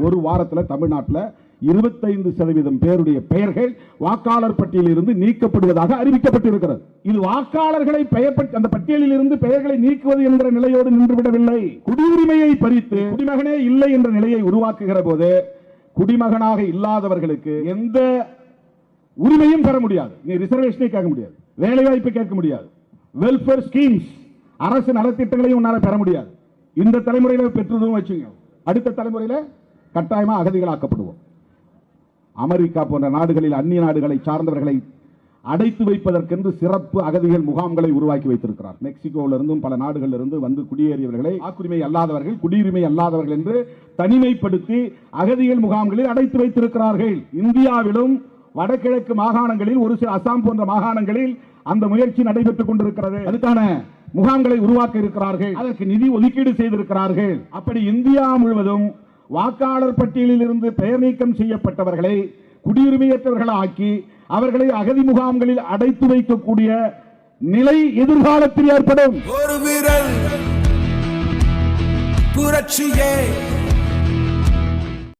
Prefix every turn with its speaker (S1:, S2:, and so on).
S1: ஒரு வாரத்தில் தமிழ்நாட்டில் 25% பேருடைய பெயர்கள் வாக்காளர் பட்டியலில் இருந்து நீக்கப்படுவதாக அறிவிக்கப்பட்டிருக்கிறது. இது வாக்காளர்களை அந்த பட்டியலில் இருந்து பெயர்களை நீக்குவது என்ற நிலையோடு நின்றுவிடவில்லை. குடியுரிமையை பறித்து குடிமகனே இல்லை என்ற நிலையை உருவாக்குகிற போது குடிமகனாக இல்லாதவர்களுக்கு எந்த உரிமையும் பெற முடியாது. நீ ரிசர்வேஷனை கேட்க முடியாது, வேலை வாய்ப்பு கேட்க முடியாது, வெல்ஃபேர் ஸ்கீம்ஸ் அரசு நலத்திட்டங்களையும் உன்னால பெற முடியாது. இந்த தலைமுறையில் பெற்றதும் வச்சுங்க, அடுத்த தலைமுறையில் கட்டாயமா அகதிகளாக்கப்படுவோம். அமெரிக்கா போன்ற நாடுகளில் அந்நிய நாடுகளை சார்ந்தவர்களை அடைத்து வைப்பதற்கென்று சிறப்பு அகதிகள் முகாம்களை உருவாக்கி வைத்திருக்கிறார். மெக்சிகோவிலிருந்தும் பல நாடுகளிலிருந்து வந்து குடியேறியவர்களை வாக்குரிமை அல்லாதவர்கள், குடியுரிமை அல்லாதவர்கள் என்று தனிமைப்படுத்தி அகதிகள் முகாம்களில் அடைத்து வைத்திருக்கிறார்கள். இந்தியாவிலும் வடகிழக்கு மாகாணங்களில், ஒரு சில அசாம் போன்ற மாகாணங்களில் அந்த முயற்சி நடைபெற்றுக் கொண்டிருக்கிறது. அதுக்கான முகாம்களை உருவாக்க இருக்கிறார்கள், அதற்கு நிதி ஒதுக்கீடு செய்திருக்கிறார்கள். அப்படி இந்தியா முழுவதும் வாக்காளர் பட்டியலில் இருந்து பெயர் நீக்கம் செய்யப்பட்டவர்களை குடியுரிமையற்றவர்கள் ஆக்கி அவர்களை அகதி முகாம்களில் அடைத்து வைக்கக்கூடிய நிலை எதிர்காலத்தில் ஏற்படும். ஒரு வீரர் புரட்சியே